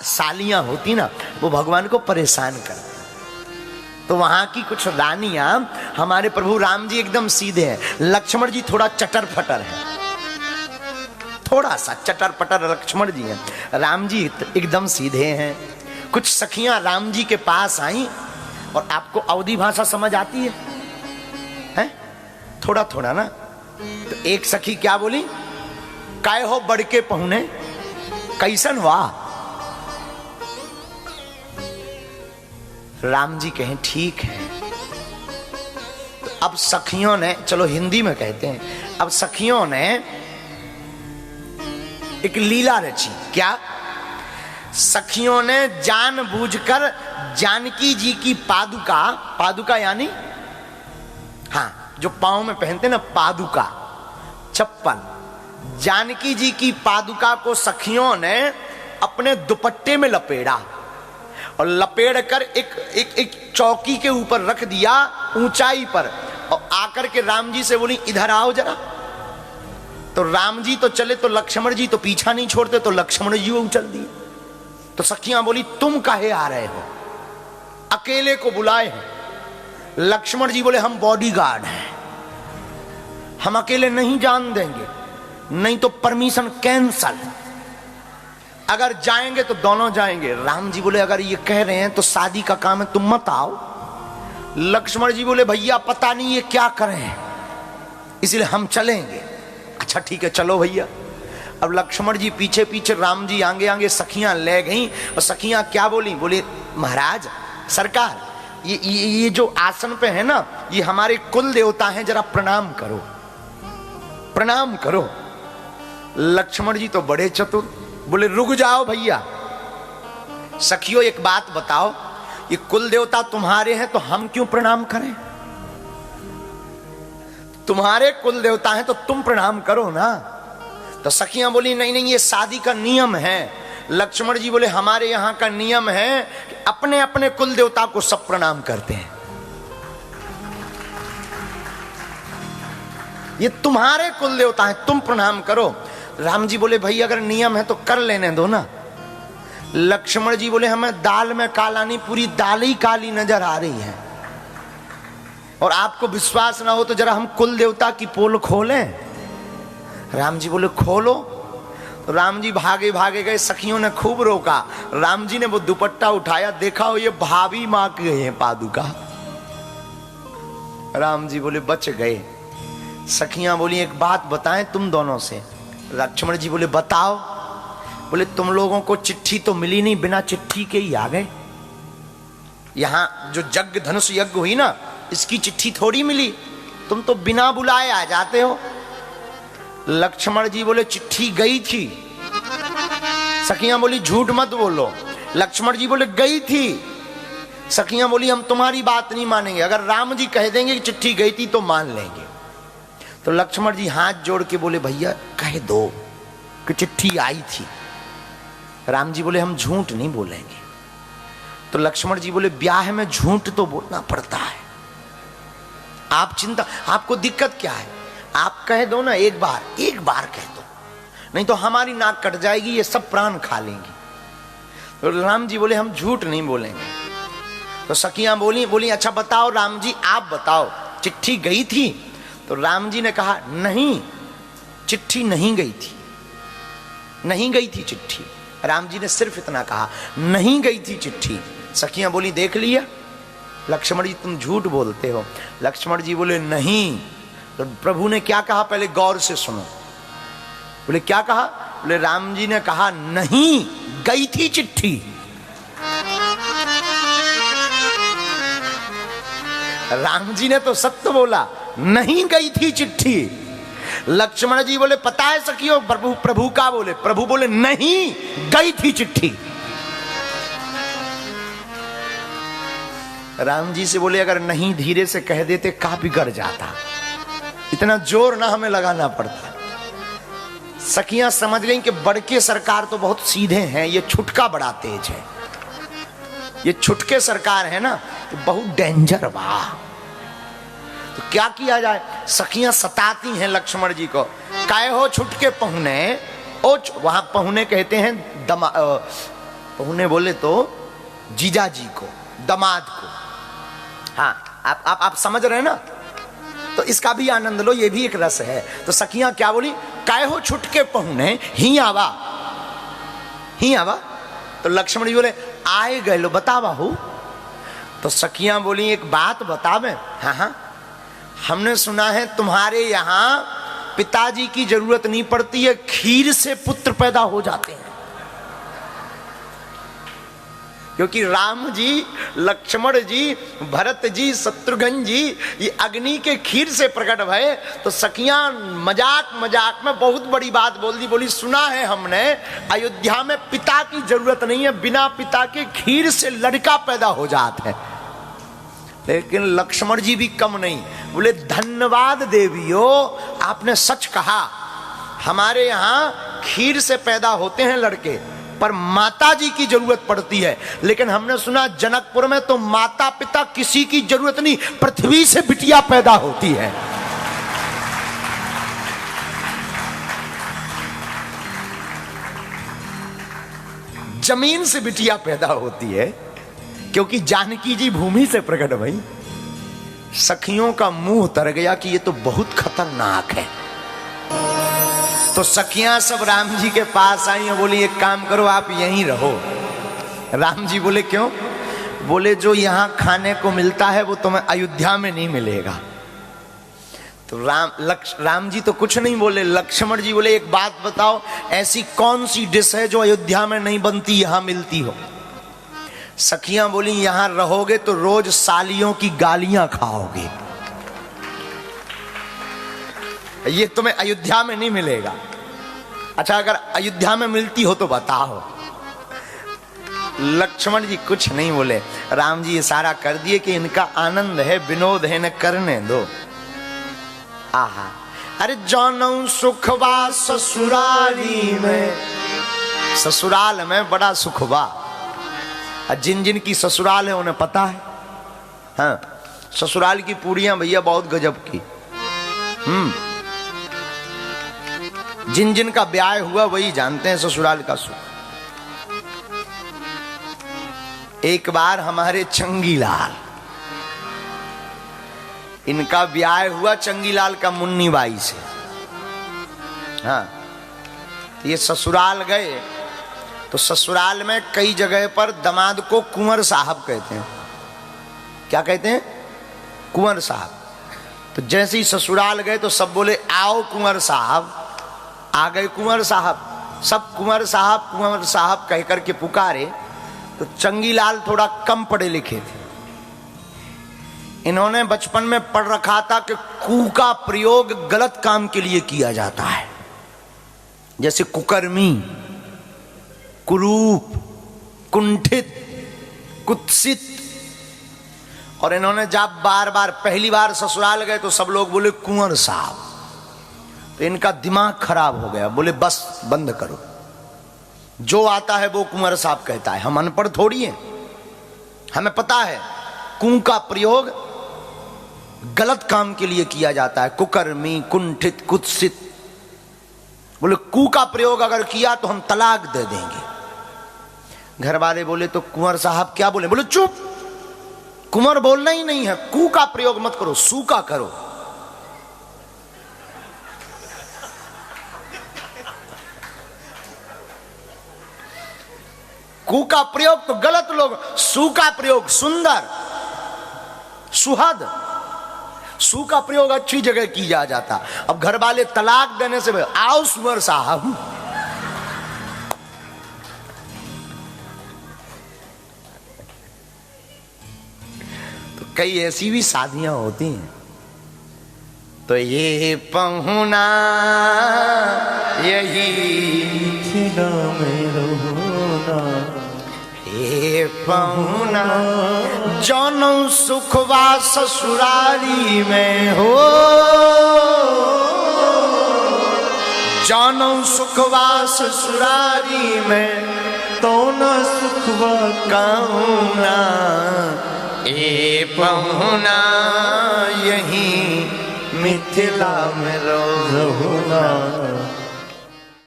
सालियां होती ना, वो भगवान को परेशान करती। तो वहां की कुछ रानियां, हमारे प्रभु राम जी एकदम सीधे हैं, लक्ष्मण जी थोड़ा चटर फटर है, थोड़ा सा चटर पटर लक्ष्मण जी हैं, राम जी एकदम सीधे हैं। कुछ सखियां राम जी के पास आई, और आपको अवधी भाषा समझ आती है, हैं? थोड़ा थोड़ा ना। तो एक सखी क्या बोली, काय हो बड़के पहुने, कैसन वाह। राम जी कहें ठीक है। तो अब सखियों ने, चलो हिंदी में कहते हैं, अब सखियों ने एक लीला रची। क्या? सखियों ने जानबूझकर जानकी जी की पादुका, पादुका यानी हाँ जो पांव में पहनते ना पादुका, चप्पल, जानकी जी की पादुका को सखियों ने अपने दुपट्टे में लपेड़ा, और लपेड़ कर एक चौकी के ऊपर रख दिया ऊंचाई पर, और आकर के राम जी से बोली इधर आओ जरा। तो राम जी तो चले, तो लक्ष्मण जी तो पीछा नहीं छोड़ते, तो लक्ष्मण जी वो उछल दिए। तो सखियां बोली तुम काहे आ रहे हो, अकेले को बुलाए हैं। लक्ष्मण जी बोले हम बॉडीगार्ड हैं, हम अकेले नहीं जान देंगे, नहीं तो परमिशन कैंसल, अगर जाएंगे तो दोनों जाएंगे। राम जी बोले अगर ये कह रहे हैं तो शादी का काम है, तुम मत आओ। लक्ष्मण जी बोले भैया पता नहीं ये क्या करें, इसलिए हम चलेंगे। अच्छा ठीक है चलो भैया। अब लक्ष्मण जी पीछे पीछे, राम जी आगे आगे, सखियां ले गईं। और सखियां क्या बोली, बोले महाराज सरकार ये जो आसन पे है ना, ये हमारे कुल देवता हैं, जरा प्रणाम करो, प्रणाम करो। लक्ष्मण जी तो बड़े चतुर, बोले रुक जाओ भैया, सखियों एक बात बताओ, ये कुल देवता तुम्हारे हैं तो हम क्यों प्रणाम करें, तुम्हारे कुल देवता हैं तो तुम प्रणाम करो ना। तो सखियां बोली नहीं नहीं ये शादी का नियम है। लक्ष्मण जी बोले हमारे यहां का नियम है कि अपने अपने कुल देवता को सब प्रणाम करते हैं, ये तुम्हारे कुल देवता हैं, तुम प्रणाम करो। राम जी बोले भाई अगर नियम है तो कर लेने दो ना। लक्ष्मण जी बोले हमें दाल में काला नहीं, पूरी दाल ही काली नजर आ रही है, और आपको विश्वास ना हो तो जरा हम कुल देवता की पोल खोलें। राम जी बोले खोलो। तो राम जी भागे भागे गए, सखियों ने खूब रोका। राम जी ने वो दुपट्टा उठाया, देखा हो ये भाभी मां की है पादुका। राम जी बोले बच गए। सखियां बोली एक बात बताएं तुम दोनों से। लक्ष्मण जी बोले बताओ। बोले तुम लोगों को चिट्ठी तो मिली नहीं, बिना चिट्ठी के ही आ गए। यहां जो यज्ञ धनुष यज्ञ हुई ना, इसकी चिट्ठी थोड़ी मिली, तुम तो बिना बुलाए आ जाते हो। लक्ष्मण जी बोले चिट्ठी गई थी। सखियां बोली झूठ मत बोलो। लक्ष्मण जी बोले गई थी। सखियां बोली हम तुम्हारी बात नहीं मानेंगे, अगर राम जी कह देंगे कि चिट्ठी गई थी तो मान लेंगे। तो लक्ष्मण जी हाथ जोड़ के बोले भैया कह दो कि चिट्ठी आई थी। राम जी बोले हम झूठ नहीं बोलेंगे। तो लक्ष्मण जी बोले ब्याह में झूठ तो बोलना पड़ता है, आप चिंता, आपको दिक्कत क्या है, आप कह दो ना, एक बार कह दो, नहीं तो हमारी नाक कट जाएगी, ये सब प्राण खा लेंगी। तो राम जी बोले हम झूठ नहीं बोलेंगे। तो सखियां बोली अच्छा बताओ राम जी आप बताओ चिट्ठी गई थी। तो राम जी ने कहा नहीं चिट्ठी नहीं गई थी, नहीं गई थी चिट्ठी। राम जी ने सिर्फ इतना कहा नहीं गई थी चिट्ठी। सखियां बोली देख लिया लक्ष्मण जी तुम झूठ बोलते हो। लक्ष्मण जी बोले नहीं। तो प्रभु ने क्या कहा पहले गौर से सुनो। बोले क्या कहा? बोले राम जी ने कहा नहीं गई थी चिट्ठी। राम जी ने तो सत्य बोला, नहीं गई थी चिट्ठी। लक्ष्मण जी बोले पता है सखियों प्रभु का बोले, प्रभु बोले नहीं गई थी चिट्ठी। राम जी से बोले अगर नहीं धीरे से कह देते का बिगड़ जाता, इतना जोर ना हमें लगाना पड़ता। सखियां समझ गई कि बड़के सरकार तो बहुत सीधे हैं, ये छुटका बड़ा तेज है, ये छुटके सरकार है ना तो बहुत डेंजर बा। तो क्या किया जाए? सखियां सताती हैं लक्ष्मण जी को, काहे हो छुटके पहुने। ओ वहां पहुने कहते हैं उन्हें बोले तो जीजा जी को, दामाद को। हाँ, आप समझ रहे हैं ना? तो इसका भी आनंद लो, ये भी एक रस है। तो सखियां क्या बोली? काय हो छुटके पहुने ही आवा, ही आवा। तो लक्ष्मण जी बोले आए गए लो, बतावा हो। तो सखियां बोली एक बात बतावे। हाँ हाँ, हमने सुना है तुम्हारे यहां पिताजी की जरूरत नहीं पड़ती है, खीर से पुत्र पैदा हो जाते हैं। क्योंकि राम जी, लक्ष्मण जी, भरत जी, शत्रुघ्न जी ये अग्नि के खीर से प्रकट भये। तो सखियां मजाक मजाक में बहुत बड़ी बात बोल दी। बोली सुना है हमने अयोध्या में पिता की जरूरत नहीं है, बिना पिता के खीर से लड़का पैदा हो जाता है। लेकिन लक्ष्मण जी भी कम नहीं, बोले धन्यवाद देवियों, आपने सच कहा। हमारे यहां खीर से पैदा होते हैं लड़के, पर माता जी की जरूरत पड़ती है। लेकिन हमने सुना जनकपुर में तो माता पिता किसी की जरूरत नहीं, पृथ्वी से बिटिया पैदा होती है। जमीन से बिटिया पैदा होती है, क्योंकि जानकी जी भूमि से प्रकट भई। सखियों का मुंह तर गया कि ये तो बहुत खतरनाक है। तो सखियां सब राम जी के पास आई और बोली एक काम करो, आप यहीं रहो। राम जी बोले क्यों? बोले जो यहां खाने को मिलता है वो तुम्हें अयोध्या में नहीं मिलेगा। तो राम जी तो कुछ नहीं बोले। लक्ष्मण जी बोले एक बात बताओ, ऐसी कौन सी डिश है जो अयोध्या में नहीं बनती, यहां मिलती हो? सखियां बोली यहां रहोगे तो रोज सालियों की गालियां खाओगे, ये तुम्हें अयोध्या में नहीं मिलेगा। अच्छा, अगर अयोध्या में मिलती हो तो बताओ। लक्ष्मण जी कुछ नहीं बोले। राम जी इशारा कर दिए कि इनका आनंद है, विनोद है, न करने दो। आहा, अरे जानऊ सुखवा ससुराली में, ससुराल में बड़ा सुखवा। जिन जिन की ससुराल है उन्हें पता है। हाँ, ससुराल की पूड़ियां भैया बहुत गजब की। जिन जिन का ब्याह हुआ वही जानते हैं ससुराल का सुख। एक बार हमारे चंगीलाल, इनका ब्याह हुआ चंगीलाल का मुन्नी बाई से। हाँ, ये ससुराल गए तो ससुराल में कई जगह पर दामाद को कुंवर साहब कहते हैं। क्या कहते हैं? कुंवर साहब। तो जैसे ही ससुराल गए तो सब बोले आओ कुंवर साहब। आ गए कुंवर साहब, सब कुंवर साहब कह करके पुकारे। तो चंगीलाल थोड़ा कम पढ़े लिखे थे, इन्होंने बचपन में पढ़ रखा था कि कू का प्रयोग गलत काम के लिए किया जाता है, जैसे कुकर्मी, कुरूप, कुंठित, कुत्सित। और इन्होंने जब बार बार पहली बार ससुराल गए तो सब लोग बोले कुंवर साहब। तो इनका दिमाग खराब हो गया, बोले बस बंद करो, जो आता है वो कुंवर साहब कहता है, हम अनपढ़ थोड़ी हैं, हमें पता है कू का प्रयोग गलत काम के लिए किया जाता है, कुकर्मी, कुंठित, कुत्सित। बोले कू का प्रयोग अगर किया तो हम तलाक दे देंगे। घर वाले बोले तो कुंवर साहब क्या बोले? बोले चुप, कुंवर बोलना ही नहीं है, कू का प्रयोग मत करो, सू का करो। कू का प्रयोग तो गलत लोग, सू का प्रयोग सुंदर, सुहद, सू का प्रयोग अच्छी जगह किया जाता। अब घर वाले तलाक देने से आओ सुअर साहब। तो कई ऐसी भी शादियां होती हैं। तो ये पहुना यही ये पहुना जौनौ सुखवा ससुरारी में हो, जौनौ सुखवा ससुरारी में तो न सुखवा कहूना, ये पहुना यही मिथिला में रहुना।